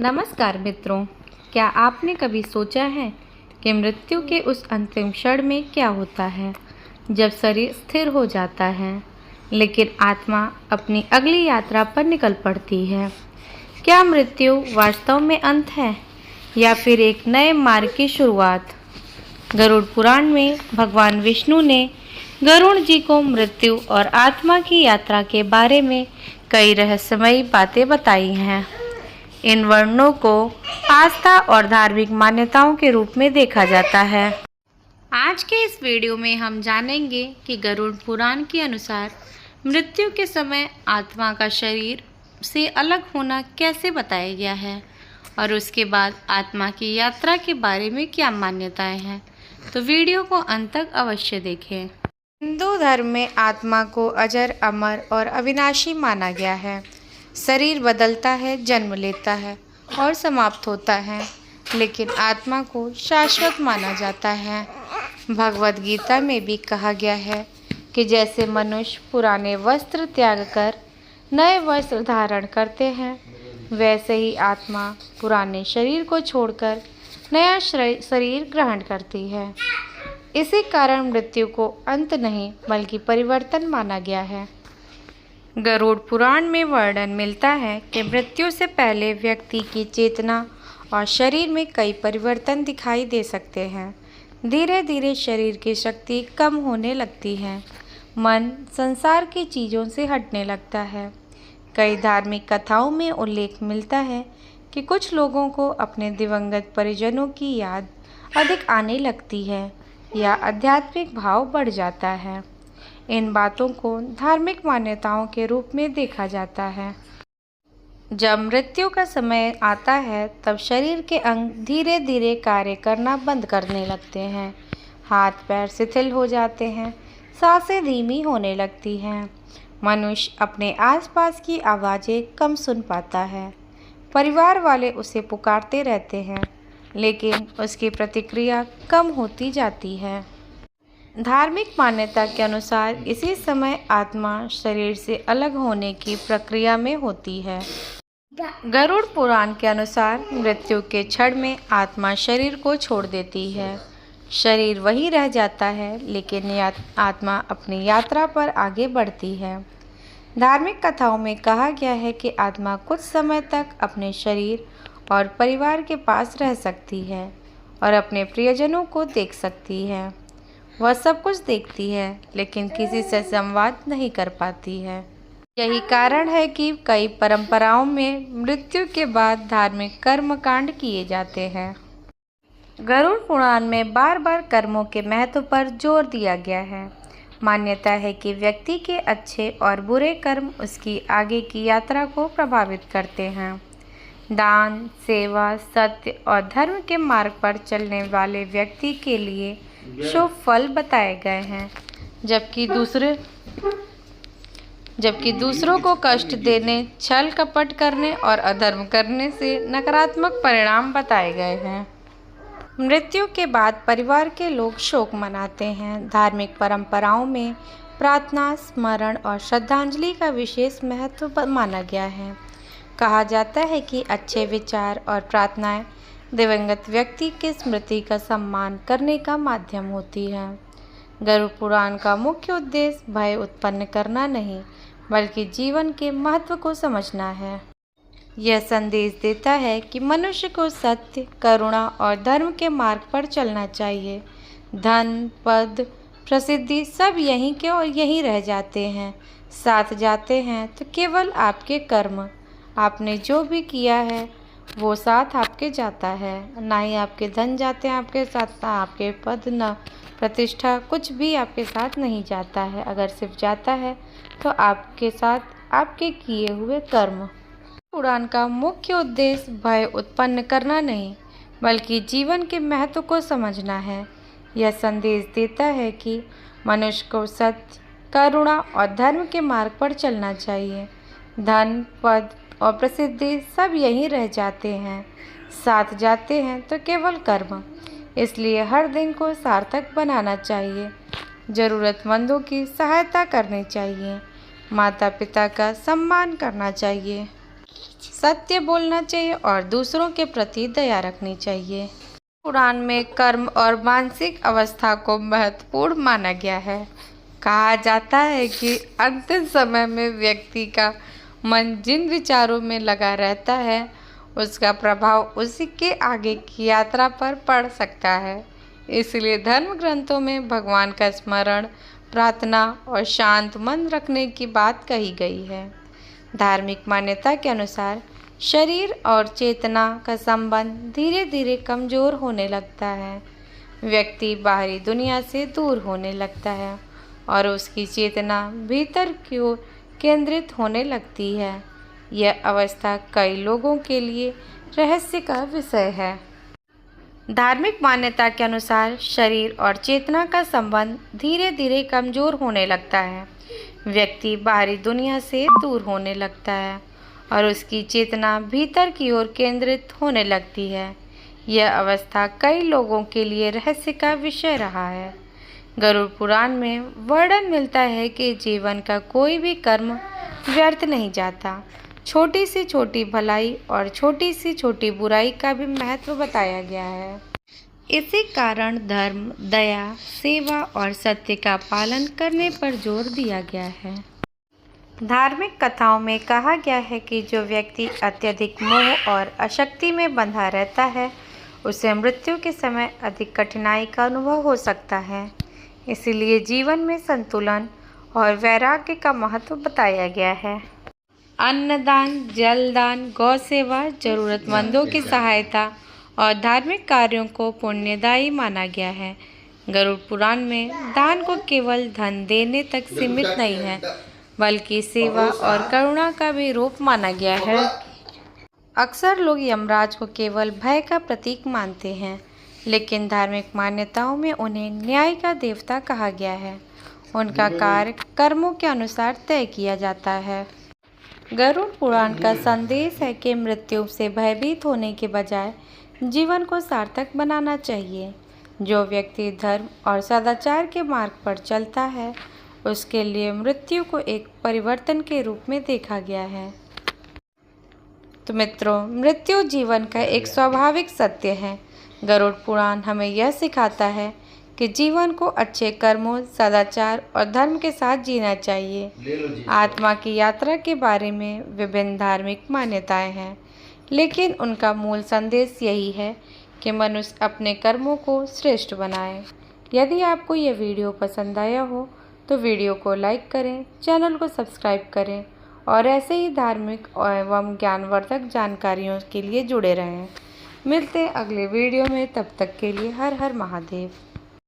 नमस्कार मित्रों, क्या आपने कभी सोचा है कि मृत्यु के उस अंतिम क्षण में क्या होता है जब शरीर स्थिर हो जाता है लेकिन आत्मा अपनी अगली यात्रा पर निकल पड़ती है। क्या मृत्यु वास्तव में अंत है या फिर एक नए मार्ग की शुरुआत? गरुड़ पुराण में भगवान विष्णु ने गरुड़ जी को मृत्यु और आत्मा की यात्रा के बारे में कई रहस्यमयी बातें बताई हैं। इन वर्णनों को आस्था और धार्मिक मान्यताओं के रूप में देखा जाता है। आज के इस वीडियो में हम जानेंगे कि गरुड़ पुराण के अनुसार मृत्यु के समय आत्मा का शरीर से अलग होना कैसे बताया गया है और उसके बाद आत्मा की यात्रा के बारे में क्या मान्यताएं हैं। तो वीडियो को अंत तक अवश्य देखें। हिंदू धर्म में आत्मा को अजर, अमर और अविनाशी माना गया है। शरीर बदलता है, जन्म लेता है और समाप्त होता है, लेकिन आत्मा को शाश्वत माना जाता है। भगवद गीता में भी कहा गया है कि जैसे मनुष्य पुराने वस्त्र त्याग कर नए वस्त्र धारण करते हैं, वैसे ही आत्मा पुराने शरीर को छोड़कर नया शरीर ग्रहण करती है। इसी कारण मृत्यु को अंत नहीं बल्कि परिवर्तन माना गया है। गरुड़ पुराण में वर्णन मिलता है कि मृत्यु से पहले व्यक्ति की चेतना और शरीर में कई परिवर्तन दिखाई दे सकते हैं। धीरे धीरे शरीर की शक्ति कम होने लगती है, मन संसार की चीज़ों से हटने लगता है। कई धार्मिक कथाओं में उल्लेख मिलता है कि कुछ लोगों को अपने दिवंगत परिजनों की याद अधिक आने लगती है या आध्यात्मिक भाव बढ़ जाता है। इन बातों को धार्मिक मान्यताओं के रूप में देखा जाता है। जब मृत्यु का समय आता है तब शरीर के अंग धीरे धीरे कार्य करना बंद करने लगते हैं। हाथ पैर शिथिल हो जाते हैं, सांसें धीमी होने लगती हैं। मनुष्य अपने आसपास की आवाज़ें कम सुन पाता है। परिवार वाले उसे पुकारते रहते हैं, लेकिन उसकी प्रतिक्रिया कम होती जाती है। धार्मिक मान्यता के अनुसार इसी समय आत्मा शरीर से अलग होने की प्रक्रिया में होती है। गरुड़ पुराण के अनुसार मृत्यु के क्षण में आत्मा शरीर को छोड़ देती है। शरीर वही रह जाता है, लेकिन आत्मा अपनी यात्रा पर आगे बढ़ती है। धार्मिक कथाओं में कहा गया है कि आत्मा कुछ समय तक अपने शरीर और परिवार के पास रह सकती है और अपने प्रियजनों को देख सकती है। वह सब कुछ देखती है, लेकिन किसी से संवाद नहीं कर पाती है। यही कारण है कि कई परंपराओं में मृत्यु के बाद धार्मिक कर्म कांड किए जाते हैं। गरुड़ पुराण में बार बार कर्मों के महत्व पर जोर दिया गया है। मान्यता है कि व्यक्ति के अच्छे और बुरे कर्म उसकी आगे की यात्रा को प्रभावित करते हैं। दान, सेवा, सत्य और धर्म के मार्ग पर चलने वाले व्यक्ति के लिए शुभ फल बताए गए हैं, जबकि दूसरों को कष्ट देने, छल कपट करने और अधर्म करने से नकारात्मक परिणाम बताए गए हैं। मृत्यु के बाद परिवार के लोग शोक मनाते हैं। धार्मिक परंपराओं में प्रार्थना, स्मरण और श्रद्धांजलि का विशेष महत्व माना गया है। कहा जाता है कि अच्छे विचार और प्रार्थनाएं दिवंगत व्यक्ति की स्मृति का सम्मान करने का माध्यम होती है। गरुड़ पुराण का मुख्य उद्देश्य भय उत्पन्न करना नहीं, बल्कि जीवन के महत्व को समझना है। यह संदेश देता है कि मनुष्य को सत्य, करुणा और धर्म के मार्ग पर चलना चाहिए। धन, पद, प्रसिद्धि सब यहीं के और यहीं रह जाते हैं। साथ जाते हैं तो केवल आपके कर्म। आपने जो भी किया है वो साथ आपके जाता है, ना ही आपके धन जाते हैं आपके साथ, ना आपके पद, ना प्रतिष्ठा, कुछ भी आपके साथ नहीं जाता है। अगर सिर्फ जाता है तो आपके साथ आपके किए हुए कर्म। पुराण का मुख्य उद्देश्य भय उत्पन्न करना नहीं, बल्कि जीवन के महत्व को समझना है। यह संदेश देता है कि मनुष्य को सत्य, करुणा और धर्म के मार्ग पर चलना चाहिए। धन, पद और प्रसिद्धि सब यहीं रह जाते हैं, साथ जाते हैं तो केवल कर्म। इसलिए हर दिन को सार्थक बनाना चाहिए, ज़रूरतमंदों की सहायता करनी चाहिए, माता पिता का सम्मान करना चाहिए। सत्य बोलना चाहिए और दूसरों के प्रति दया रखनी चाहिए। पुराण में कर्म और मानसिक अवस्था को महत्वपूर्ण माना गया है। कहा जाता है कि अंतिम समय में व्यक्ति का मन जिन विचारों में लगा रहता है उसका प्रभाव उसी के आगे की यात्रा पर पड़ सकता है। इसलिए धर्म ग्रंथों में भगवान का स्मरण, प्रार्थना और शांत मन रखने की बात कही गई है। धार्मिक मान्यता के अनुसार शरीर और चेतना का संबंध धीरे धीरे कमज़ोर होने लगता है। व्यक्ति बाहरी दुनिया से दूर होने लगता है और उसकी चेतना भीतर की ओर केंद्रित होने लगती है। यह अवस्था कई लोगों के लिए रहस्य का विषय है। धार्मिक मान्यता के अनुसार शरीर और चेतना का संबंध धीरे धीरे कमज़ोर होने लगता है। व्यक्ति बाहरी दुनिया से दूर होने लगता है और उसकी चेतना भीतर की ओर केंद्रित होने लगती है। यह अवस्था कई लोगों के लिए रहस्य का विषय रहा है। गरुड़ पुराण में वर्णन मिलता है कि जीवन का कोई भी कर्म व्यर्थ नहीं जाता। छोटी से छोटी भलाई और छोटी से छोटी बुराई का भी महत्व बताया गया है। इसी कारण धर्म, दया, सेवा और सत्य का पालन करने पर जोर दिया गया है। धार्मिक कथाओं में कहा गया है कि जो व्यक्ति अत्यधिक मोह और अशक्ति में बंधा रहता है उसे मृत्यु के समय अधिक कठिनाई का अनुभव हो सकता है। इसलिए जीवन में संतुलन और वैराग्य का महत्व बताया गया है। अन्नदान, जलदान, गौ सेवा, जरूरतमंदों की सहायता और धार्मिक कार्यों को पुण्यदायी माना गया है। गरुड़ पुराण में दान को केवल धन देने तक सीमित नहीं है बल्कि सेवा और करुणा का भी रूप माना गया है। अक्सर लोग यमराज को केवल भय का प्रतीक मानते हैं, लेकिन धार्मिक मान्यताओं में उन्हें न्याय का देवता कहा गया है। उनका कार्य कर्मों के अनुसार तय किया जाता है। गरुड़ पुराण का संदेश है कि मृत्यु से भयभीत होने के बजाय जीवन को सार्थक बनाना चाहिए। जो व्यक्ति धर्म और सदाचार के मार्ग पर चलता है उसके लिए मृत्यु को एक परिवर्तन के रूप में देखा गया है। तो मित्रों, मृत्यु जीवन का एक स्वाभाविक सत्य है। गरुड़ पुराण हमें यह सिखाता है कि जीवन को अच्छे कर्मों, सदाचार और धर्म के साथ जीना चाहिए। आत्मा की यात्रा के बारे में विभिन्न धार्मिक मान्यताएं हैं, लेकिन उनका मूल संदेश यही है कि मनुष्य अपने कर्मों को श्रेष्ठ बनाए। यदि आपको यह वीडियो पसंद आया हो तो वीडियो को लाइक करें, चैनल को सब्सक्राइब करें और ऐसे ही धार्मिक एवं ज्ञानवर्धक जानकारियों के लिए जुड़े रहें। मिलते हैं अगले वीडियो में, तब तक के लिए हर हर महादेव।